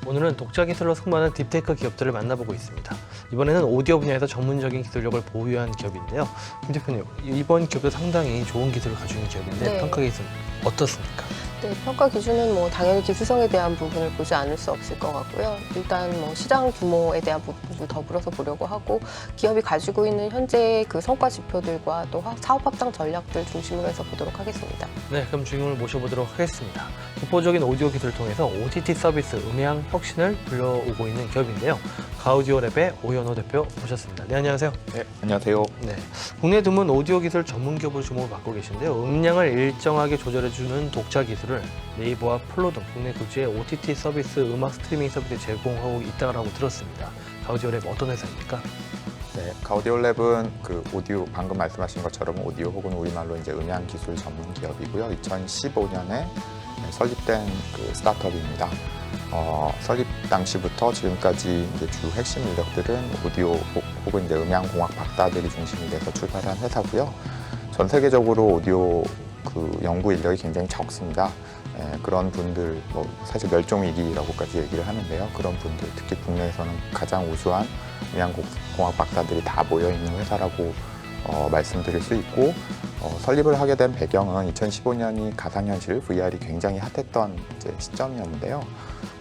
오늘은 독자 기술로 승부하는 딥테크 기업들을 만나보고 있습니다. 이번에는 오디오 분야에서 전문적인 기술력을 보유한 기업인데요. 김 대표님, 이번 기업도 상당히 좋은 기술을 가지고 있는 기업인데 네. 평가 기술 어떻습니까? 네, 평가 기준은 당연히 기술성에 대한 부분을 보지 않을 수 없을 것 같고요. 일단 시장 규모에 대한 부분도 더불어서 보려고 하고 기업이 가지고 있는 현재 그 성과 지표들과 또 사업 확장 전략들 중심으로 해서 보도록 하겠습니다. 네, 그럼 주인공을 모셔보도록 하겠습니다. 독보적인 오디오 기술을 통해서 OTT 서비스 음향 혁신을 불러오고 있는 기업인데요. 가우디오랩의 오연호 대표 모셨습니다. 네, 안녕하세요. 네, 안녕하세요. 네, 국내 드문 오디오 기술 전문 기업으로 주목을 받고 계신데요. 음량을 일정하게 조절해주는 독자 기술을 네이버와 플로 등 국내 도지의 OTT 서비스, 음악 스트리밍 서비스에 제공하고 있다고 들었습니다. 가우디오랩 어떤 회사입니까? 네, 가우디오랩은 그 오디오 방금 말씀하신 것처럼 오디오 혹은 우리말로 이제 음향 기술 전문 기업이고요. 2015년에 설립된 그 스타트업입니다. 설립 당시부터 지금까지 이제 주 핵심 인력들은 오디오 혹은 이제 음향 공학 박사들이 중심이 돼서 출발한 회사고요. 전 세계적으로 오디오 그 연구 인력이 굉장히 적습니다. 그런 분들, 사실 멸종 위기라고까지 얘기를 하는데요. 그런 분들, 특히 국내에서는 가장 우수한 음향공학 박사들이 다 모여 있는 회사라고 말씀드릴 수 있고, 설립을 하게 된 배경은 2015년이 가상현실 VR이 굉장히 핫했던 이제 시점이었는데요.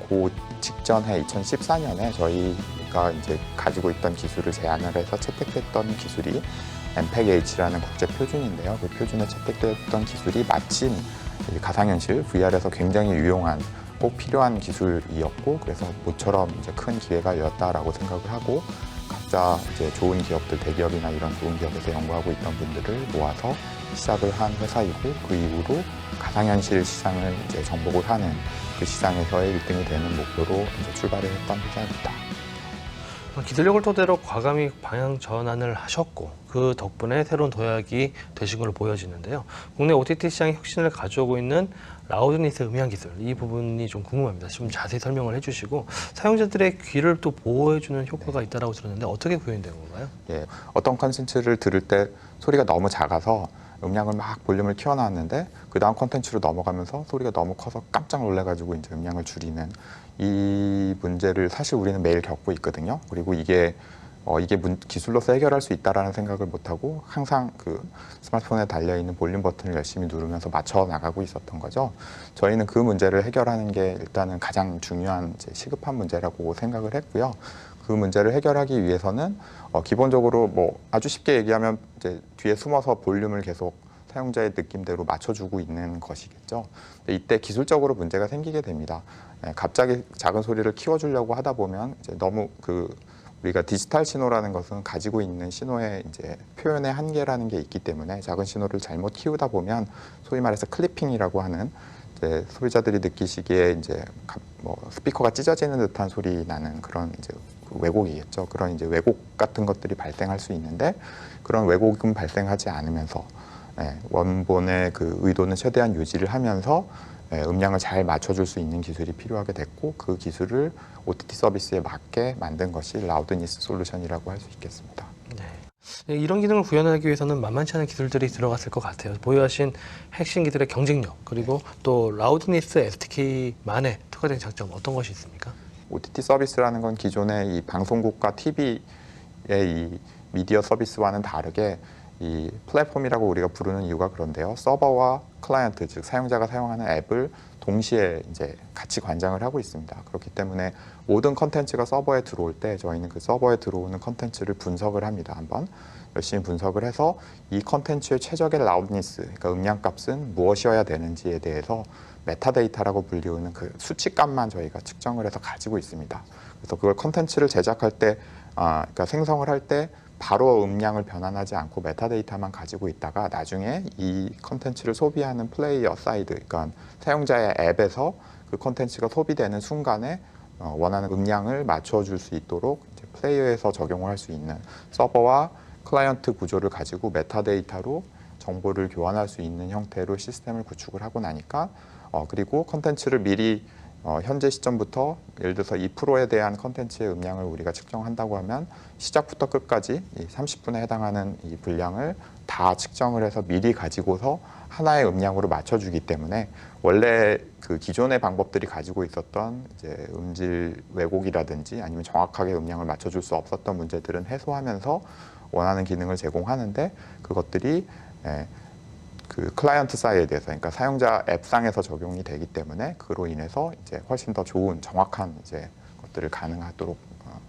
그 직전 해 2014년에 저희가 이제 가지고 있던 기술을 제안을 해서 채택됐던 기술이 MPEG-H라는 국제 표준인데요. 그 표준에 채택됐던 기술이 마침 가상현실 VR에서 굉장히 유용한 꼭 필요한 기술이었고, 그래서 모처럼 이제 큰 기회가 열렸다라고 생각을 하고 각자 이제 좋은 기업들, 대기업이나 이런 좋은 기업에서 연구하고 있던 분들을 모아서 시작을 한 회사이고, 그 이후로 가상현실 시장을 이제 정복을 하는 그 시장에서의 1등이 되는 목표로 이제 출발을 했던 회사입니다. 기술력을 토대로 과감히 방향 전환을 하셨고 그 덕분에 새로운 도약이 되신 걸로 보여지는데요. 국내 OTT 시장의 혁신을 가져오고 있는 라우드니스 음향 기술, 이 부분이 좀 궁금합니다. 좀 자세히 설명을 해주시고 사용자들의 귀를 또 보호해주는 효과가 있다고 들었는데 어떻게 구현된 건가요? 예, 어떤 컨텐츠를 들을 때 소리가 너무 작아서 음량을 막 볼륨을 키워놨는데 그 다음 컨텐츠로 넘어가면서 소리가 너무 커서 깜짝 놀래가지고 이제 음량을 줄이는 이 문제를 사실 우리는 매일 겪고 있거든요. 그리고 이게 기술로서 해결할 수 있다라는 생각을 못하고 항상 그 스마트폰에 달려있는 볼륨 버튼을 열심히 누르면서 맞춰 나가고 있었던 거죠. 저희는 그 문제를 해결하는 게 일단은 가장 중요한 이제 시급한 문제라고 생각을 했고요. 그 문제를 해결하기 위해서는 기본적으로 아주 쉽게 얘기하면 이제 뒤에 숨어서 볼륨을 계속 사용자의 느낌대로 맞춰주고 있는 것이겠죠. 근데 이때 기술적으로 문제가 생기게 됩니다. 갑자기 작은 소리를 키워주려고 하다 보면 이제 너무 우리가 디지털 신호라는 것은 가지고 있는 신호의 이제 표현의 한계라는 게 있기 때문에 작은 신호를 잘못 키우다 보면 소위 말해서 클리핑이라고 하는 이제 소비자들이 느끼시기에 이제 스피커가 찢어지는 듯한 소리 나는 그런 이제 왜곡이겠죠. 그런 이제 왜곡 같은 것들이 발생할 수 있는데 그런 왜곡은 발생하지 않으면서 원본의 그 의도는 최대한 유지를 하면서 음량을 잘 맞춰줄 수 있는 기술이 필요하게 됐고 그 기술을 OTT 서비스에 맞게 만든 것이 라우드니스 솔루션이라고 할 수 있겠습니다. 네, 이런 기능을 구현하기 위해서는 만만치 않은 기술들이 들어갔을 것 같아요. 보유하신 핵심 기술의 경쟁력 그리고 또 라우드니스 SDK만의 특화된 장점 어떤 것이 있습니까? OTT 서비스라는 건 기존의 이 방송국과 TV의 이 미디어 서비스와는 다르게 이 플랫폼이라고 우리가 부르는 이유가 그런데요. 서버와 클라이언트, 즉 사용자가 사용하는 앱을 동시에 이제 같이 관장을 하고 있습니다. 그렇기 때문에 모든 컨텐츠가 서버에 들어올 때 저희는 그 서버에 들어오는 컨텐츠를 분석을 합니다. 한번 열심히 분석을 해서 이 컨텐츠의 최적의 라우드니스, 그러니까 음량 값은 무엇이어야 되는지에 대해서 메타데이터라고 불리우는 그 수치값만 저희가 측정을 해서 가지고 있습니다. 그래서 그걸 컨텐츠를 제작할 때, 그러니까 생성을 할 때 바로 음량을 변환하지 않고 메타데이터만 가지고 있다가 나중에 이 컨텐츠를 소비하는 플레이어 사이드, 그러니까 사용자의 앱에서 그 컨텐츠가 소비되는 순간에 원하는 음량을 맞춰줄 수 있도록 이제 플레이어에서 적용을 할 수 있는 서버와 클라이언트 구조를 가지고 메타데이터로 정보를 교환할 수 있는 형태로 시스템을 구축을 하고 나니까 그리고 컨텐츠를 미리 현재 시점부터 예를 들어서 2%에 대한 컨텐츠의 음량을 우리가 측정한다고 하면 시작부터 끝까지 이 30분에 해당하는 이 분량을 다 측정을 해서 미리 가지고서 하나의 음량으로 맞춰주기 때문에 원래 그 기존의 방법들이 가지고 있었던 이제 음질 왜곡이라든지 아니면 정확하게 음량을 맞춰줄 수 없었던 문제들은 해소하면서 원하는 기능을 제공하는데 그것들이 그 클라이언트 사이드에서 그러니까 사용자 앱상에서 적용이 되기 때문에 그로 인해서 이제 훨씬 더 좋은 정확한 이제 것들을 가능하도록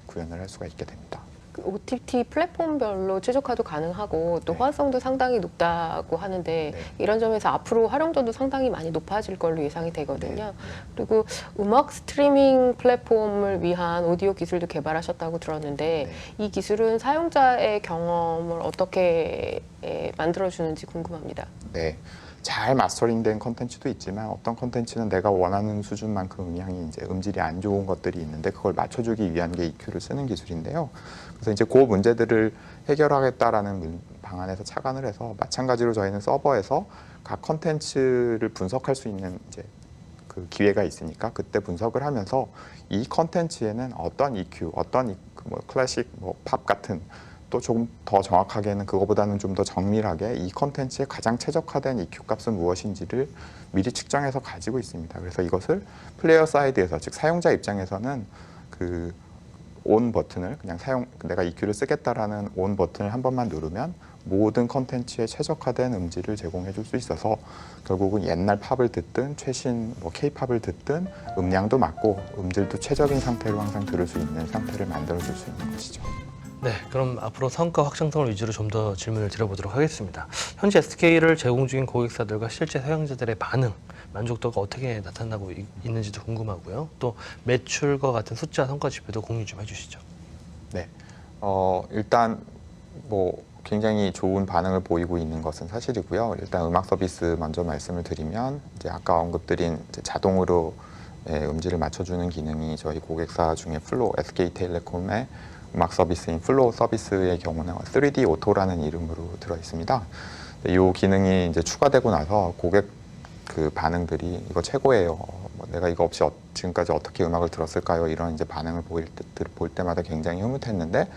구현을 할 수가 있게 됩니다. 그 OTT 플랫폼별로 최적화도 가능하고 또 네. 호환성도 상당히 높다고 하는데 네. 이런 점에서 앞으로 활용도도 상당히 많이 높아질 걸로 예상이 되거든요. 네. 그리고 음악 스트리밍 플랫폼을 위한 오디오 기술도 개발하셨다고 들었는데 네. 이 기술은 사용자의 경험을 어떻게 만들어주는지 궁금합니다. 네. 잘 마스터링된 컨텐츠도 있지만 어떤 컨텐츠는 내가 원하는 수준만큼 음향이 이제 음질이 안 좋은 것들이 있는데 그걸 맞춰주기 위한 게 EQ를 쓰는 기술인데요. 그래서 이제 그 문제들을 해결하겠다라는 방안에서 착안을 해서 마찬가지로 저희는 서버에서 각 컨텐츠를 분석할 수 있는 이제 그 기회가 있으니까 그때 분석을 하면서 이 컨텐츠에는 어떤 EQ, 어떤 뭐 클래식, 뭐 팝 같은 또 조금 더 정확하게는 그거보다는 좀 더 정밀하게 이 컨텐츠에 가장 최적화된 EQ 값은 무엇인지를 미리 측정해서 가지고 있습니다. 그래서 이것을 플레이어 사이드에서 즉 사용자 입장에서는 그 온 버튼을 그냥 내가 EQ를 쓰겠다라는 온 버튼을 한 번만 누르면 모든 컨텐츠에 최적화된 음질을 제공해 줄 수 있어서 결국은 옛날 팝을 듣든 최신 뭐 K-팝을 듣든 음량도 맞고 음질도 최적인 상태로 항상 들을 수 있는 상태를 만들어 줄 수 있는 것이죠. 네, 그럼 앞으로 성과 확장성을 위주로 좀 더 질문을 드려보도록 하겠습니다. 현재 SK를 제공 중인 고객사들과 실제 사용자들의 반응, 만족도가 어떻게 나타나고 있는지도 궁금하고요. 또 매출과 같은 숫자 성과 지표도 공유 좀 해주시죠. 네, 일단 뭐 굉장히 좋은 반응을 보이고 있는 것은 사실이고요. 일단 음악 서비스 먼저 말씀을 드리면 이제 아까 언급드린 이제 자동으로 음질을 맞춰주는 기능이 저희 고객사 중에 플로우, SK텔레콤의 음악 서비스인 플로우 서비스의 경우는 3D 오토라는 이름으로 들어 있습니다. 이 기능이 이제 추가되고 나서 고객 그 반응들이 이거 최고예요. 내가 이거 없이 지금까지 어떻게 음악을 들었을까요? 이런 이제 반응을 볼 때마다 굉장히 흐뭇했는데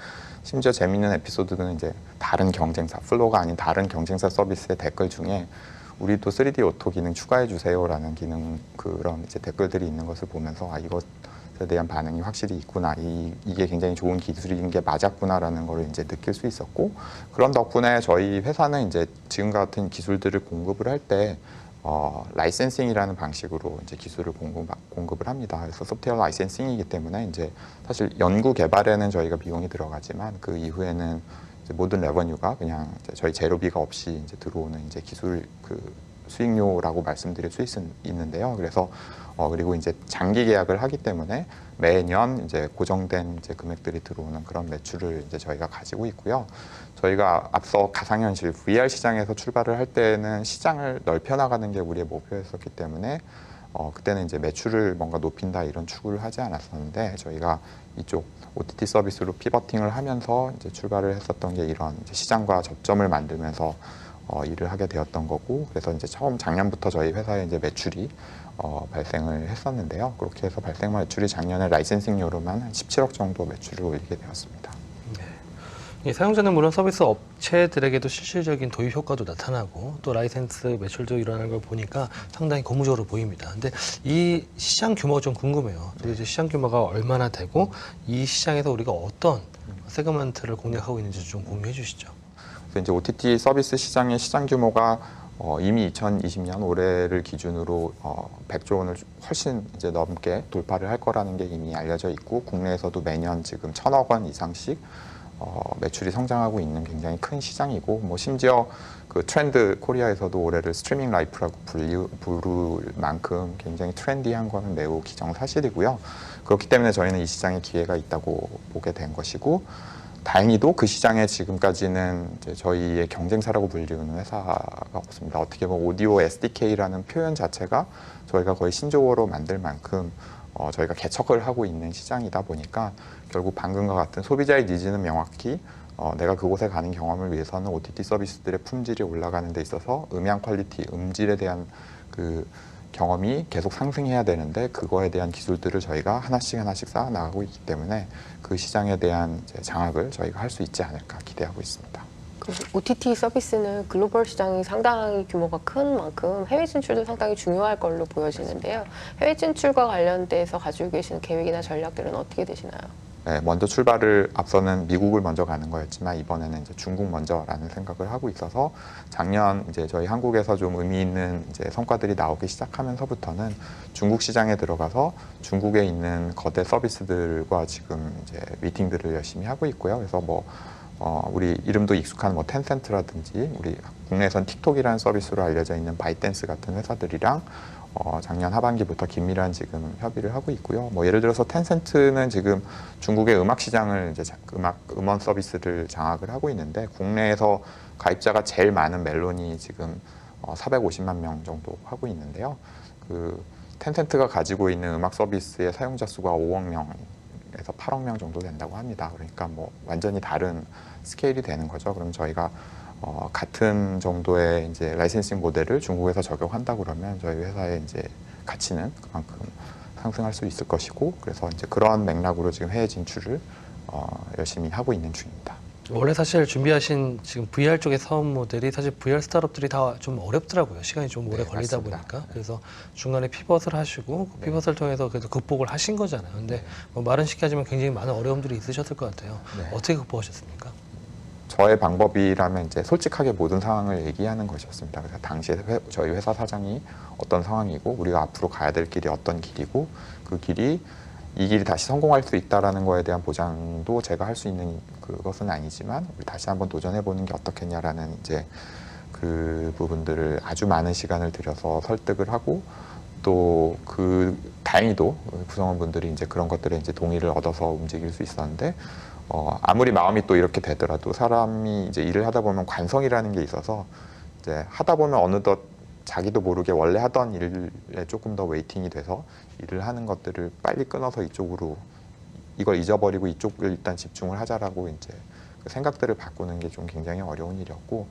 심지어 재미있는 에피소드는 이제 다른 경쟁사, 플로우가 아닌 다른 경쟁사 서비스의 댓글 중에 우리도 3D 오토 기능 추가해 주세요라는 기능 그런 이제 댓글들이 있는 것을 보면서 아 이것에 대한 반응이 확실히 있구나 이게 굉장히 좋은 기술인 게 맞았구나라는 걸 이제 느낄 수 있었고 그런 덕분에 저희 회사는 이제 지금 같은 기술들을 공급을 할 때 라이센싱이라는 방식으로 이제 기술을 공급을 합니다. 그래서 소프트웨어 라이센싱이기 때문에 이제 사실 연구 개발에는 저희가 비용이 들어가지만 그 이후에는 이제 모든 레버뉴가 그냥 이제 저희 재료비가 없이 이제 들어오는 이제 기술 그 수익료라고 말씀드릴 수 있는데요. 그래서 그리고 이제 장기 계약을 하기 때문에 매년 이제 고정된 이제 금액들이 들어오는 그런 매출을 이제 저희가 가지고 있고요. 저희가 앞서 가상현실 VR 시장에서 출발을 할 때는 시장을 넓혀 나가는 게 우리의 목표였었기 때문에 그때는 이제 매출을 뭔가 높인다 이런 추구를 하지 않았었는데 저희가 이쪽 OTT 서비스로 피버팅을 하면서 이제 출발을 했었던 게 이런 이제 시장과 접점을 만들면서 일을 하게 되었던 거고 그래서 이제 처음 작년부터 저희 회사에 이제 매출이 발생을 했었는데요. 그렇게 해서 발생 매출이 작년에 라이센싱료로만 한 17억 정도 매출을 올리게 되었습니다. 이 사용자는 물론 서비스 업체들에게도 실질적인 도입 효과도 나타나고 또 라이센스 매출도 일어나는 걸 보니까 상당히 고무적으로 보입니다. 근데 이 시장 규모가 좀 궁금해요. 도대체 시장 규모가 얼마나 되고 이 시장에서 우리가 어떤 세그먼트를 공략하고 있는지 좀 공유해 주시죠. 그래서 이제 OTT 서비스 시장의 시장 규모가 이미 2020년 올해를 기준으로 100조 원을 훨씬 이제 넘게 돌파를 할 거라는 게 이미 알려져 있고 국내에서도 매년 지금 1,000억 원 이상씩 매출이 성장하고 있는 굉장히 큰 시장이고 뭐 심지어 그 트렌드 코리아에서도 올해를 스트리밍 라이프라고 부를 만큼 굉장히 트렌디한 거는 매우 기정사실이고요. 그렇기 때문에 저희는 이 시장에 기회가 있다고 보게 된 것이고 다행히도 그 시장에 지금까지는 이제 저희의 경쟁사라고 불리우는 회사가 없습니다. 어떻게 보면 오디오 SDK라는 표현 자체가 저희가 거의 신조어로 만들 만큼 저희가 개척을 하고 있는 시장이다 보니까 결국 방금과 같은 소비자의 니즈는 명확히 내가 그곳에 가는 경험을 위해서는 OTT 서비스들의 품질이 올라가는 데 있어서 음향 퀄리티, 음질에 대한 그 경험이 계속 상승해야 되는데 그거에 대한 기술들을 저희가 하나씩 쌓아 나가고 있기 때문에 그 시장에 대한 이제 장악을 저희가 할 수 있지 않을까 기대하고 있습니다. 그 OTT 서비스는 글로벌 시장이 상당히 규모가 큰 만큼 해외 진출도 상당히 중요할 걸로 보여지는데요. 해외 진출과 관련돼서 가지고 계신 계획이나 전략들은 어떻게 되시나요? 네, 먼저 출발을 앞서는 미국을 먼저 가는 거였지만 이번에는 이제 중국 먼저라는 생각을 하고 있어서 작년 이제 저희 한국에서 좀 의미 있는 이제 성과들이 나오기 시작하면서부터는 중국 시장에 들어가서 중국에 있는 거대 서비스들과 지금 이제 미팅들을 열심히 하고 있고요. 그래서 우리 이름도 익숙한 텐센트라든지 우리 국내에선 틱톡이라는 서비스로 알려져 있는 바이댄스 같은 회사들이랑 작년 하반기부터 긴밀한 지금 협의를 하고 있고요. 예를 들어서 텐센트는 지금 중국의 음악 시장을 이제 음원 서비스를 장악을 하고 있는데 국내에서 가입자가 제일 많은 멜론이 지금 450만 명 정도 하고 있는데요. 그 텐센트가 가지고 있는 음악 서비스의 사용자 수가 5억 명에서 8억 명 정도 된다고 합니다. 그러니까 완전히 다른 스케일이 되는 거죠. 그럼 저희가 같은 정도의 이제 라이센싱 모델을 중국에서 적용한다 그러면 저희 회사의 이제 가치는 그만큼 상승할 수 있을 것이고 그래서 이제 그런 맥락으로 지금 해외 진출을 열심히 하고 있는 중입니다. 원래 사실 준비하신 지금 VR 쪽의 사업 모델이 사실 VR 스타트업들이 다 좀 어렵더라고요. 시간이 좀 오래 네, 걸리다 맞습니다. 보니까. 그래서 중간에 피벗을 하시고 그 피벗을 통해서 그래도 극복을 하신 거잖아요. 근데 말은 쉽게 하지만 굉장히 많은 어려움들이 있으셨을 것 같아요. 네. 어떻게 극복하셨습니까? 저의 방법이라면 이제 솔직하게 모든 상황을 얘기하는 것이었습니다. 그래서 당시에 저희 회사 사정이 어떤 상황이고 우리가 앞으로 가야 될 길이 어떤 길이고 그 길이 이 길이 다시 성공할 수 있다라는 거에 대한 보장도 제가 할 수 있는 그것은 아니지만 우리 다시 한번 도전해 보는 게 어떻겠냐라는 이제 그 부분들을 아주 많은 시간을 들여서 설득을 하고 또 다행히도 구성원분들이 이제 그런 것들에 이제 동의를 얻어서 움직일 수 있었는데 아무리 마음이 또 이렇게 되더라도 사람이 이제 일을 하다 보면 관성이라는 게 있어서 이제 하다 보면 어느덧 자기도 모르게 원래 하던 일에 조금 더 웨이팅이 돼서 일을 하는 것들을 빨리 끊어서 이쪽으로 이걸 잊어버리고 이쪽을 일단 집중을 하자라고 이제 그 생각들을 바꾸는 게 좀 굉장히 어려운 일이었고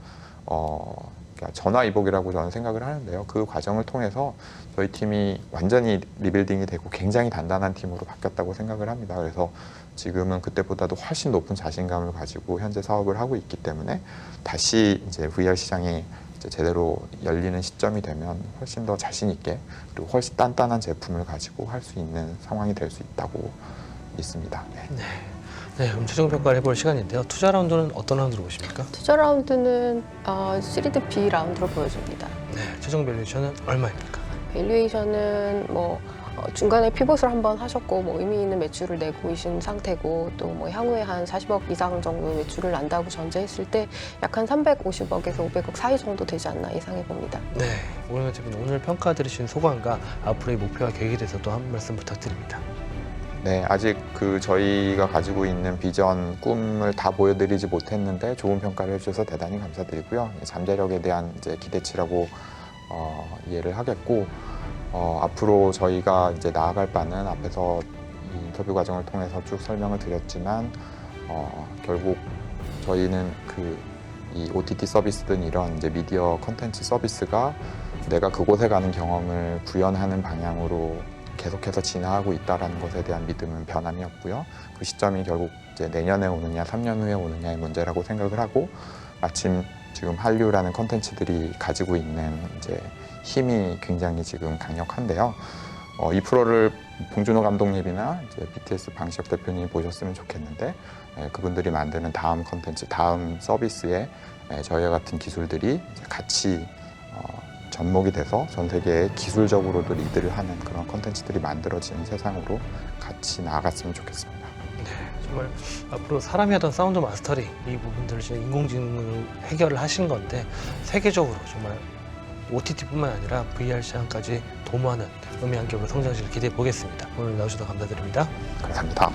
그러니까 전화위복이라고 저는 생각을 하는데요. 그 과정을 통해서 저희 팀이 완전히 리빌딩이 되고 굉장히 단단한 팀으로 바뀌었다고 생각을 합니다. 그래서 지금은 그때보다도 훨씬 높은 자신감을 가지고 현재 사업을 하고 있기 때문에 다시 이제 VR 시장이 이제 제대로 열리는 시점이 되면 훨씬 더 자신 있게 그리고 훨씬 단단한 제품을 가지고 할 수 있는 상황이 될 수 있다고 믿습니다. 네. 네, 그럼 최종 평가를 해볼 시간인데요. 투자 라운드는 어떤 라운드로 보십니까? 투자 라운드는 시리드 B 라운드로 보여집니다. 네, 최종 밸류에이션은 얼마입니까? 밸류에이션은 중간에 피벗을 한번 하셨고 의미 있는 매출을 내고 계신 상태고 또 향후에 한 40억 이상 정도 매출을 난다고 전제했을 때 약 한 350억에서 500억 사이 정도 되지 않나 예상해 봅니다. 네, 오늘 대표님 오늘 평가 들으신 소감과 앞으로의 목표와 계획에 대해서 또 한 말씀 부탁드립니다. 네, 아직 저희가 가지고 있는 비전, 꿈을 다 보여드리지 못했는데 좋은 평가를 해주셔서 대단히 감사드리고요. 잠재력에 대한 이제 기대치라고 이해를 하겠고 앞으로 저희가 이제 나아갈 바는 앞에서 이 인터뷰 과정을 통해서 쭉 설명을 드렸지만 결국 저희는 이 OTT 서비스든 이런 이제 미디어 컨텐츠 서비스가 내가 그곳에 가는 경험을 구현하는 방향으로 계속해서 진화하고 있다는 것에 대한 믿음은 변함이 없고요. 그 시점이 결국 이제 내년에 오느냐, 3년 후에 오느냐의 문제라고 생각을 하고 마침 지금 한류라는 컨텐츠들이 가지고 있는 이제 힘이 굉장히 지금 강력한데요. 이 프로를 봉준호 감독님이나 이제 BTS 방시혁 대표님이 보셨으면 좋겠는데 그분들이 만드는 다음 컨텐츠, 다음 서비스에 저희와 같은 기술들이 이제 같이 접목이 돼서 전 세계에 기술적으로도 리드를 하는 그런 컨텐츠들이 만들어지는 세상으로 같이 나아갔으면 좋겠습니다. 네, 정말 앞으로 사람이 하던 사운드 마스터링 이 부분들을 지금 인공지능으로 해결을 하신 건데 세계적으로 정말 OTT뿐만 아니라 VR 시장까지 도모하는 음향 기업의 성장실을 기대해 보겠습니다. 오늘 나오셔서 감사드립니다. 감사합니다.